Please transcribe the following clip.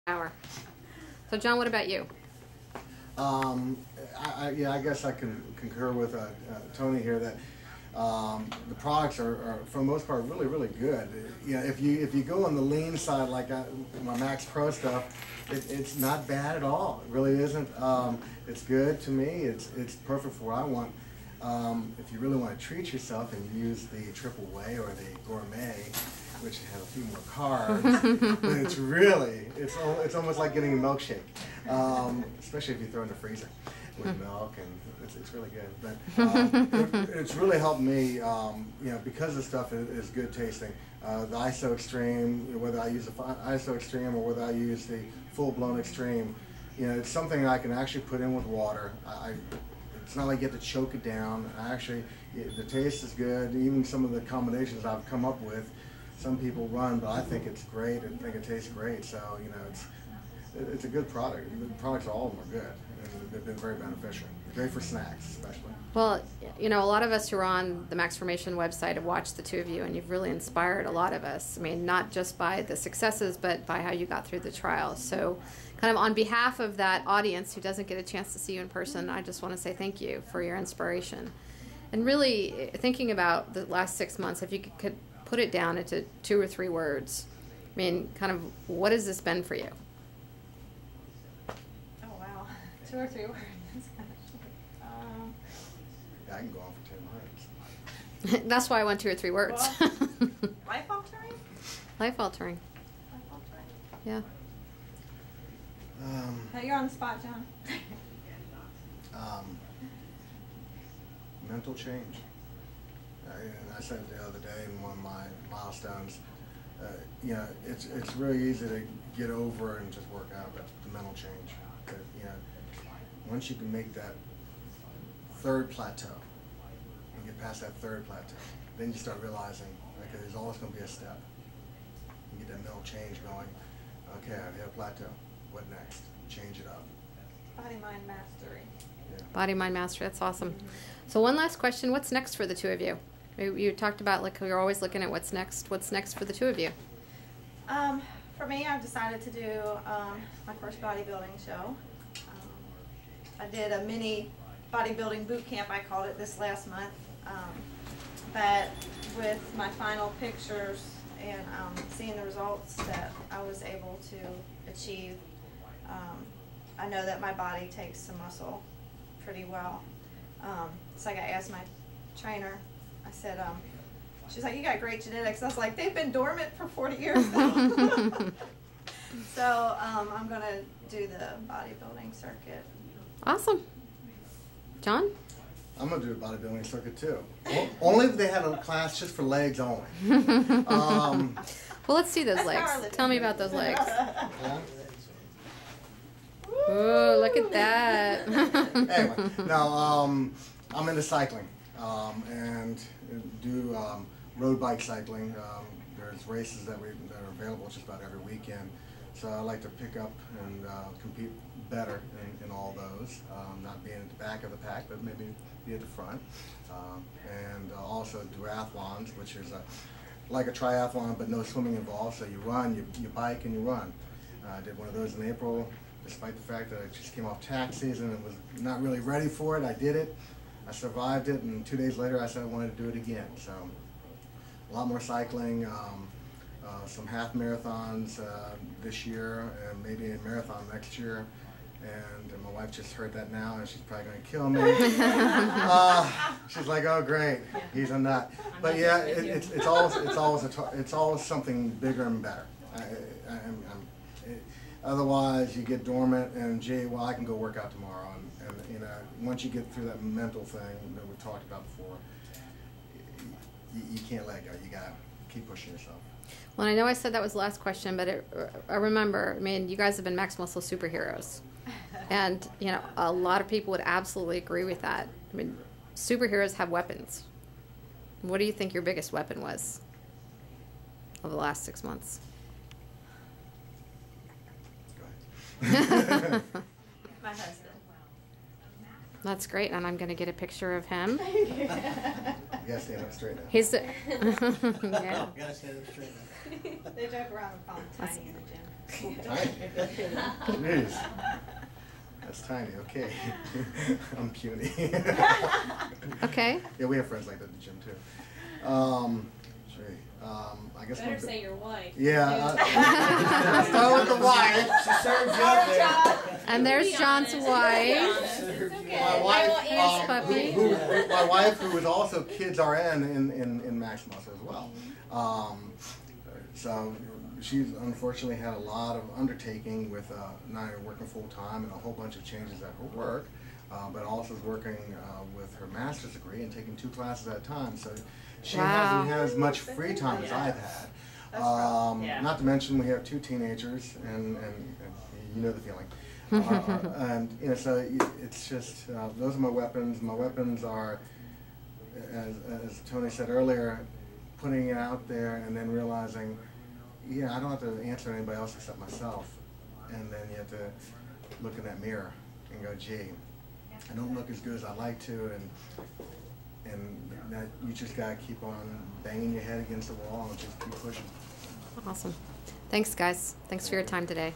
hour. So John, what about you? Yeah, I guess I can concur with Tony here that the products are for the most part really good. You know, if you go on the lean side like my Max Pro stuff, it's not bad at all. It really isn't. It's good to me. It's perfect for what I want. If you really want to treat yourself and you use the triple whey or the gourmet, which has a few more carbs, but it's almost like getting a milkshake, especially if you throw it in the freezer with milk, and it's really good. But it's really helped me, you know, because the stuff is good tasting. The ISO Extreme, you know, whether I use the ISO Extreme or whether I use the full-blown Extreme, you know, it's something I can actually put in with water. It's not like you have to choke it down. The taste is good. Even some of the combinations I've come up with, some people run, but I think it's great. I think it tastes great. So, you know, it's a good product. The products, all of them are good, and they've been very beneficial. Great for snacks, especially. Well, you know, a lot of us who are on the Maxformation website have watched the two of you, and you've really inspired a lot of us. I mean, not just by the successes, but by how you got through the trial. So, kind of on behalf of that audience who doesn't get a chance to see you in person, I just want to say thank you for your inspiration. And really, thinking about the last 6 months, if you could put it down into 2 or 3 words, I mean, kind of, what has this been for you? Oh, wow. 2 or 3 words. Yeah, I can go on for 10 minutes. That's why I went 2 or 3 words. Well, life altering? Life altering. Life altering. Yeah. Now you're on the spot, John. Mental change. And I said it the other day in one of my milestones. You know, it's really easy to get over and just work out, but the mental change. That, you know, once you can make that 3rd plateau, and get past that 3rd plateau, then you start realizing, okay, there's always going to be a step. You get that mental change going. Okay, I've hit a plateau. What next? Change it up. Body, mind, mastery. Yeah. Body, mind, mastery. That's awesome. So one last question. What's next for the two of you? You talked about, like, you're always looking at what's next. What's next for the two of you? For me, I've decided to do my first bodybuilding show. I did a mini bodybuilding boot camp, I called it, this last month. But with my final pictures and seeing the results that I was able to achieve, I know that my body takes some muscle pretty well. It's like I asked my trainer, I said, she's like, you got great genetics. I was like, they've been dormant for 40 years now. So I'm going to do the bodybuilding circuit. Awesome. John? I'm going to do a bodybuilding circuit too. Only if they have a class just for legs only. Well, let's see those legs. Tell me about those legs. Oh, look at that. Anyway, no, I'm into cycling and do road bike cycling. There's races that are available just about every weekend. So I like to pick up and compete better in all those. Not being at the back of the pack, but maybe be at the front. And also duathlons, which is like a triathlon, but no swimming involved. So you run, you bike, and you run. I did one of those in April. Despite the fact that I just came off tax season and was not really ready for it, I did it. I survived it, and 2 days later I said I wanted to do it again. So a lot more cycling, some half marathons this year, and maybe a marathon next year. And my wife just heard that now, and she's probably going to kill me. She's like, "Oh, great, he's a nut." But yeah, it's always something bigger and better. Otherwise, you get dormant, and gee, well, I can go work out tomorrow. And you know, once you get through that mental thing that we talked about before, you can't let go. You gotta keep pushing yourself. Well, I know I said that was the last question, but I remember, I mean, you guys have been Max Muscle superheroes. And, you know, a lot of people would absolutely agree with that. I mean, superheroes have weapons. What do you think your biggest weapon was over the last 6 months? My husband. That's great, and I'm going to get a picture of him. You gotta stand up straight now. He's Yeah. yeah. Gotta stand up straight now. They joke around and call him Tiny in the gym. Tiny. Jeez. That's tiny, okay. I'm puny. Okay. Yeah, we have friends like that at the gym too. I guess Better say your wife. Yeah. Let's start with the wife. She serves you up there. And there's John's wife. My wife, puppy. my wife, who is also Kids RN in Max Muscle as well. So she's unfortunately had a lot of undertaking with not only working full time and a whole bunch of changes at her work, but also is working with her master's degree and taking 2 classes at a time. So she hasn't had as much free time as I've had. Not to mention we have 2 teenagers, and you know the feeling. And you know, so it's just those are my weapons. My weapons are, as Tony said earlier, putting it out there and then realizing, yeah, I don't have to answer to anybody else except myself. And then you have to look in that mirror and go, gee, I don't look as good as I like to, and that you just gotta keep on banging your head against the wall and just keep pushing. Awesome. Thanks, guys. Thanks for your time today.